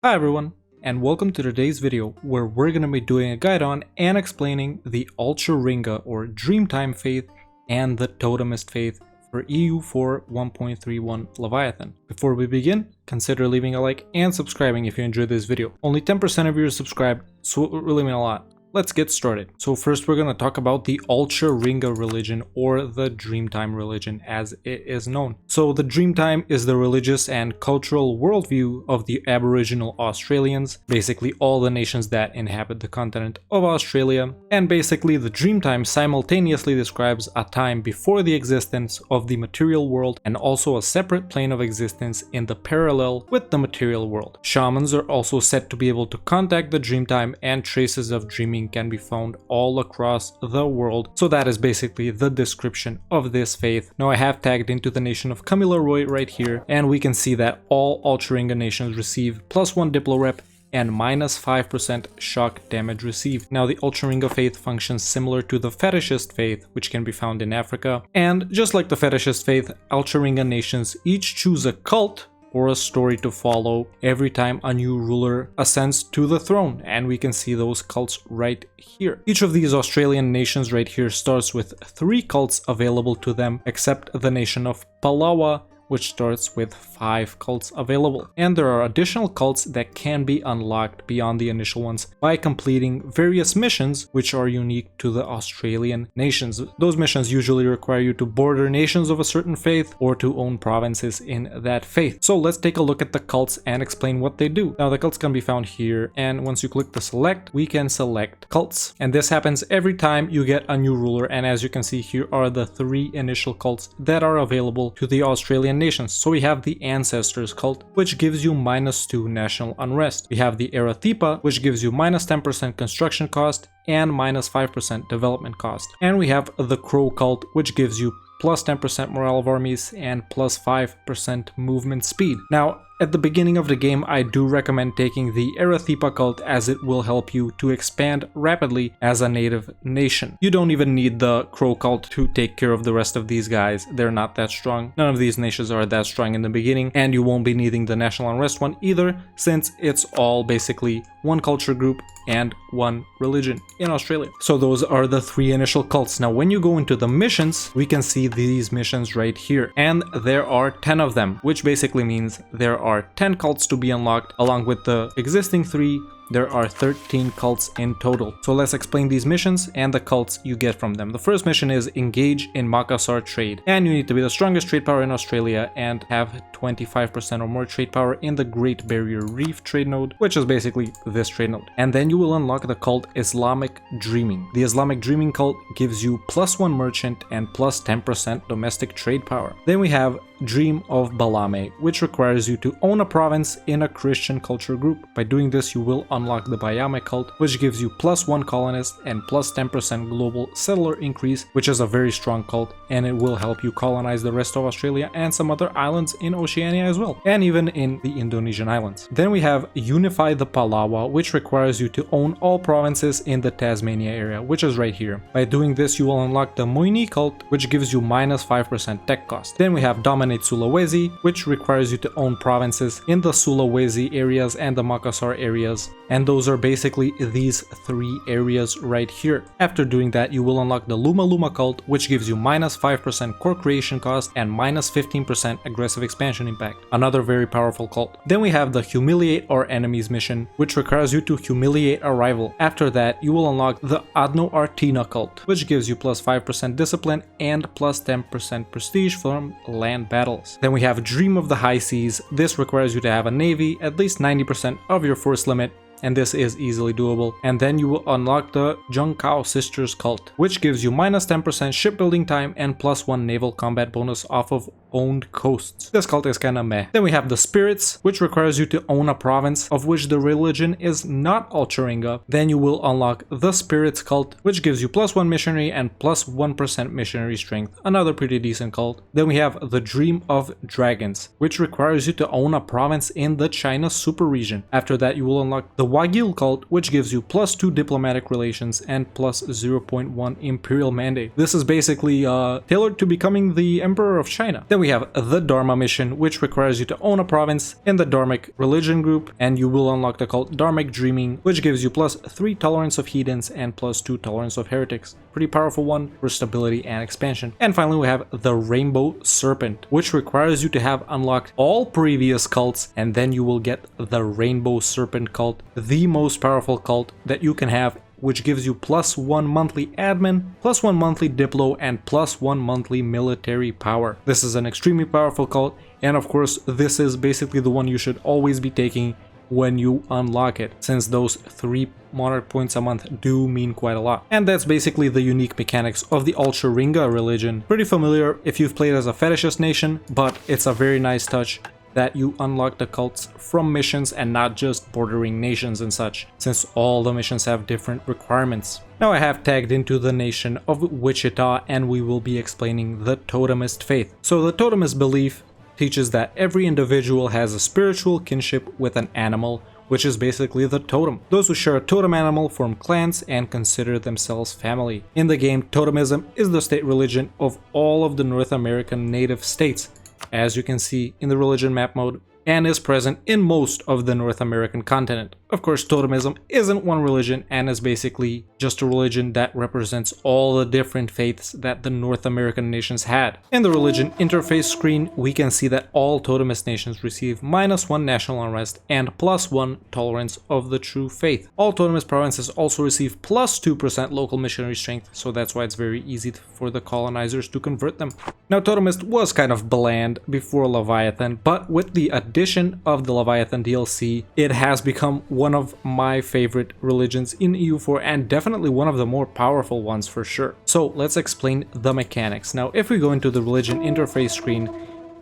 Hi everyone, and welcome to today's video where we're going to be doing a guide on and explaining the Alcheringa or Dreamtime Faith and the Totemist Faith for EU4 1.31 Leviathan. Before we begin, consider leaving a like and subscribing if you enjoyed this video. Only 10% of you are subscribed, so it would really mean a lot. Let's get started. So first we're going to talk about the Alcheringa religion, or the Dreamtime religion as it is known. So the Dreamtime is the religious and cultural worldview of the Aboriginal Australians, basically all the nations that inhabit the continent of Australia. And basically the Dreamtime simultaneously describes a time before the existence of the material world and also a separate plane of existence in the parallel with the material world. Shamans are also said to be able to contact the Dreamtime, and traces of dreaming can be found all across the world. So that is basically the description of this faith. Now I have tagged into the nation of Kamilaroi right here, and we can see that all Alcheringa nations receive +1 Diplo rep and -5% shock damage received. Now the Alcheringa faith functions similar to the Fetishist faith, which can be found in Africa. And just like the Fetishist faith, Alcheringa nations each choose a cult or a story to follow every time a new ruler ascends to the throne, and we can see those cults right here. Each of these Australian nations right here starts with 3 cults available to them, except the nation of Palawa, which starts with 5 cults available. And there are additional cults that can be unlocked beyond the initial ones by completing various missions which are unique to the Australian nations. Those missions usually require you to border nations of a certain faith or to own provinces in that faith. So let's take a look at the cults and explain what they do. Now the cults can be found here, and once you click the select, we can select cults. And this happens every time you get a new ruler, and as you can see, here are the 3 initial cults that are available to the Australian nations. So we have the Ancestors cult, which gives you -2 national unrest. We have the Erathipa, which gives you -10% construction cost and -5% development cost. And we have the Crow cult, which gives you +10% morale of armies and +5% movement speed. Now, at the beginning of the game, I do recommend taking the Erathipa cult, as it will help you to expand rapidly as a native nation. You don't even need the Crow cult to take care of the rest of these guys. They're not that strong. None of these nations are that strong in the beginning, and you won't be needing the National Unrest one either, since it's all basically one culture group and one religion in Australia. So those are the 3 initial cults. Now when you go into the missions, we can see these missions right here, and there are 10 of them, which basically means there are 10 cults to be unlocked. Along with the existing 3, there are 13 cults in total. So let's explain these missions and the cults you get from them. The first mission is engage in Makassar trade, and you need to be the strongest trade power in Australia and have 25% or more trade power in the Great Barrier Reef trade node, which is basically this trade node. And then you will unlock the cult Islamic Dreaming. The Islamic Dreaming cult gives you +1 merchant and +10% domestic trade power. Then we have Dream of Balame, which requires you to own a province in a Christian culture group. By doing this, you will unlock the Balame cult, which gives you +1 colonist and +10% global settler increase, which is a very strong cult, and it will help you colonize the rest of Australia and some other islands in Oceania as well, and even in the Indonesian islands. Then we have Unify the Palawa, which requires you to own all provinces in the Tasmania area, which is right here. By doing this, you will unlock the Moini cult, which gives you -5% tech cost. Then we have Dominate Sulawesi, which requires you to own provinces in the Sulawesi areas and the Makassar areas, and those are basically these 3 areas right here. After doing that, you will unlock the Luma Luma cult, which gives you -5% core creation cost and -15% aggressive expansion impact. Another very powerful cult. Then we have the Humiliate Our Enemies mission, which requires you to humiliate a rival. After that, you will unlock the Adno Artina cult, which gives you +5% discipline and +10% prestige from land battles. Then we have Dream of the High Seas. This requires you to have a navy, at least 90% of your force limit, and this is easily doable. And then you will unlock the Junkao Sisters cult, which gives you -10% shipbuilding time and +1 naval combat bonus off of owned coasts. This cult is kinda meh. Then we have the Spirits, which requires you to own a province of which the religion is not Alcheringa. Then you will unlock the Spirits cult, which gives you +1 missionary and +1% missionary strength. Another pretty decent cult. Then we have the Dream of Dragons, which requires you to own a province in the China super region. After that, you will unlock the Wagyu Cult, which gives you +2 diplomatic relations and plus 0.1 imperial mandate. This is basically tailored to becoming the Emperor of China. Then we have the Dharma Mission, which requires you to own a province in the Dharmic religion group, and you will unlock the cult Dharmic Dreaming, which gives you +3 tolerance of heathens and +2 tolerance of heretics. Pretty powerful one for stability and expansion. And finally we have the Rainbow Serpent, which requires you to have unlocked all previous cults, and then you will get the Rainbow Serpent cult, the most powerful cult that you can have, which gives you +1 monthly admin, +1 monthly diplo, and +1 monthly military power. This is an extremely powerful cult, and of course this is basically the one you should always be taking when you unlock it, since those 3 monarch points a month do mean quite a lot. And that's basically the unique mechanics of the Alcheringa religion. Pretty familiar if you've played as a fetishist nation, but it's a very nice touch that you unlock the cults from missions and not just bordering nations and such, since all the missions have different requirements. Now I have tagged into the nation of Wichita, and we will be explaining the Totemist Faith. So the Totemist belief teaches that every individual has a spiritual kinship with an animal, which is basically the totem. Those who share a totem animal form clans and consider themselves family. In the game, Totemism is the state religion of all of the North American native states, as you can see in the religion map mode, and is present in most of the North American continent. Of course, Totemism isn't one religion and is basically just a religion that represents all the different faiths that the North American nations had. In the religion interface screen, we can see that all Totemist nations receive -1 national unrest and +1 tolerance of the true faith. All Totemist provinces also receive +2% local missionary strength, so that's why it's very easy for the colonizers to convert them. Now, Totemist was kind of bland before Leviathan, but with the addition of the Leviathan DLC, it has become one of my favorite religions in EU4, and definitely one of the more powerful ones for sure. So let's explain the mechanics. Now, if we go into the religion interface screen,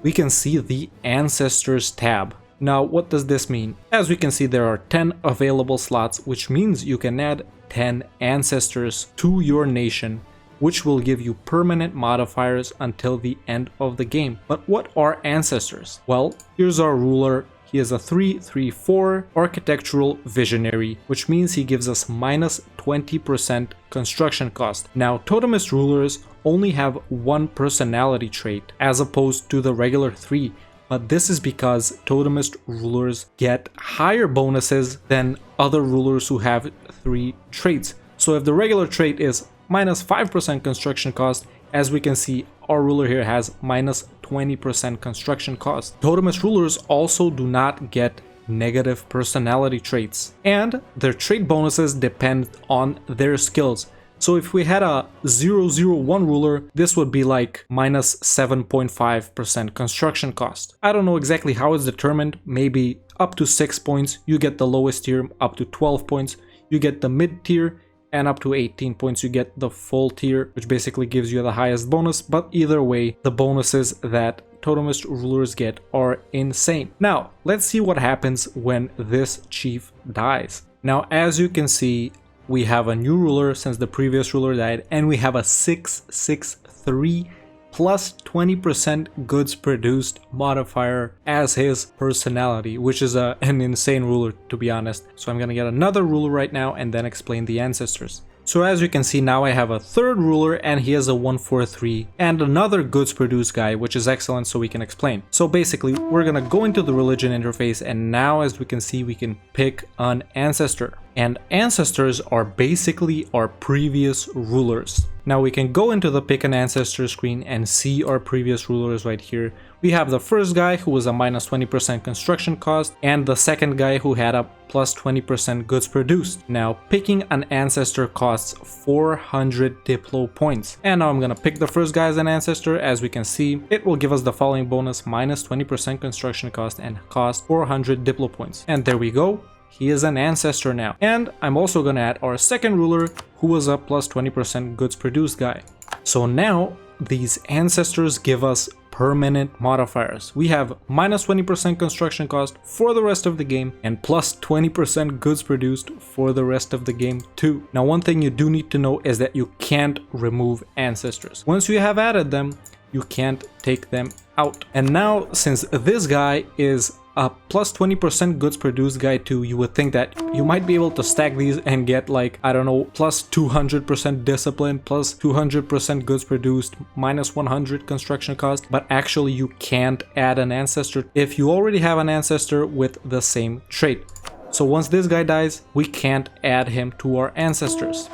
we can see the Ancestors tab. Now, what does this mean? As we can see, there are 10 available slots, which means you can add 10 ancestors to your nation, which will give you permanent modifiers until the end of the game. But what are ancestors? Well, here's our ruler. He is a 3/3/4 architectural visionary, which means he gives us -20% construction cost. Now, Totemist rulers only have 1 personality trait as opposed to the regular 3, but this is because Totemist rulers get higher bonuses than other rulers who have 3 traits. So if the regular trait is -5% construction cost, as we can see, our ruler here has -20% construction cost. Totemist rulers also do not get negative personality traits, and their trait bonuses depend on their skills. So if we had a 001 ruler, this would be like -7.5% construction cost. I don't know exactly how it's determined, maybe up to 6 points, you get the lowest tier, up to 12 points, you get the mid tier, and up to 18 points you get the full tier, which basically gives you the highest bonus. But either way, the bonuses that Totemist rulers get are insane. Now, let's see what happens when this chief dies. Now, as you can see, we have a new ruler since the previous ruler died, and we have a 663 plus 20% goods produced modifier as his personality, which is an insane ruler, to be honest. So I'm gonna get another ruler right now and then explain the ancestors. So as you can see, now I have a third ruler, and he has a 143 and another goods produced guy, which is excellent, so we can explain. So basically, we're gonna go into the religion interface, and now as we can see, we can pick an ancestor. And ancestors are basically our previous rulers. Now we can go into the pick an ancestor screen and see our previous rulers right here. We have the first guy who was a -20% construction cost, and the second guy who had a +20% goods produced. Now picking an ancestor costs 400 diplo points. And now I'm gonna pick the first guy as an ancestor. As we can see, it will give us the following bonus: -20% construction cost and cost 400 diplo points. And there we go. He is an ancestor now. And I'm also gonna add our second ruler, who was a +20% goods produced guy. So now these ancestors give us permanent modifiers. We have -20% construction cost for the rest of the game and +20% goods produced for the rest of the game too. Now, one thing you do need to know is that you can't remove ancestors. Once you have added them, you can't take them out. And now, since this guy is a plus 20% goods produced guide too, you would think that you might be able to stack these and get like, I don't know, plus 200% discipline, plus 200% goods produced, minus 100 construction cost, but actually you can't add an ancestor if you already have an ancestor with the same trait. So once this guy dies, we can't add him to our ancestors.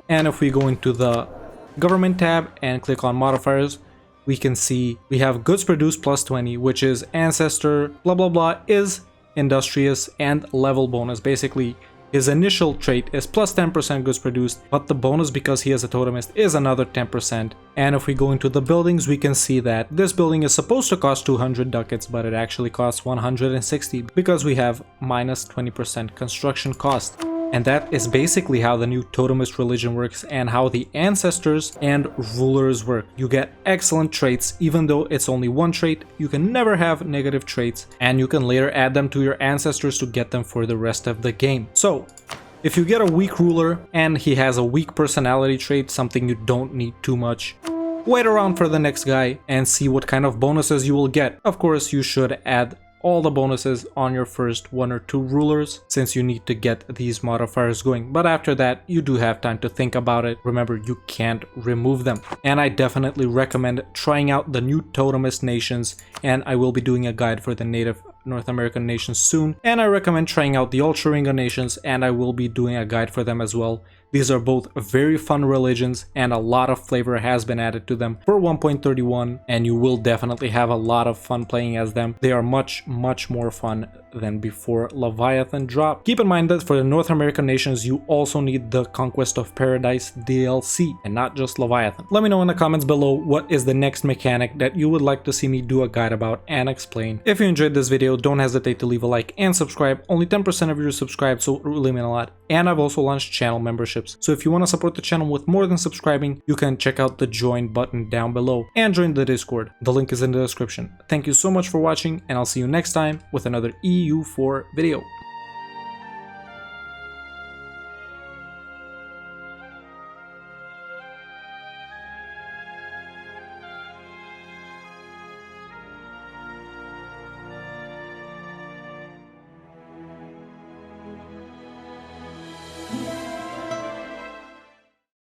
And if we go into the government tab and click on modifiers, we can see we have goods produced plus 20, which is ancestor, blah blah blah, is industrious, and level bonus. Basically, his initial trait is plus 10% goods produced, but the bonus, because he is a totemist, is another 10%. And if we go into the buildings, we can see that this building is supposed to cost 200 ducats, but it actually costs 160 because we have minus 20% construction cost. And that is basically how the new Totemist religion works and how the ancestors and rulers work. You get excellent traits, even though it's only one trait. You can never have negative traits, and you can later add them to your ancestors to get them for the rest of the game. So if you get a weak ruler and he has a weak personality trait, something you don't need too much, wait around for the next guy and see what kind of bonuses you will get. Of course, you should add all the bonuses on your first 1 or 2 rulers, since you need to get these modifiers going. But after that, you do have time to think about it. Remember, you can't remove them. And I definitely recommend trying out the new Totemist nations, and I will be doing a guide for the native North American nations soon. And I recommend trying out the Alcheringa nations, and I will be doing a guide for them as well. These are both very fun religions, and a lot of flavor has been added to them for 1.31, and you will definitely have a lot of fun playing as them. They are much more fun than before Leviathan dropped. Keep in mind that for the North American nations, you also need the Conquest of Paradise DLC, and not just Leviathan. Let me know in the comments below what is the next mechanic that you would like to see me do a guide about and explain. If you enjoyed this video, don't hesitate to leave a like and subscribe. Only 10% of you are subscribed, so it really means a lot. And I've also launched channel memberships. So if you want to support the channel with more than subscribing, you can check out the join button down below and join the Discord. The link is in the description. Thank you so much for watching, and I'll see you next time with another EU4 video.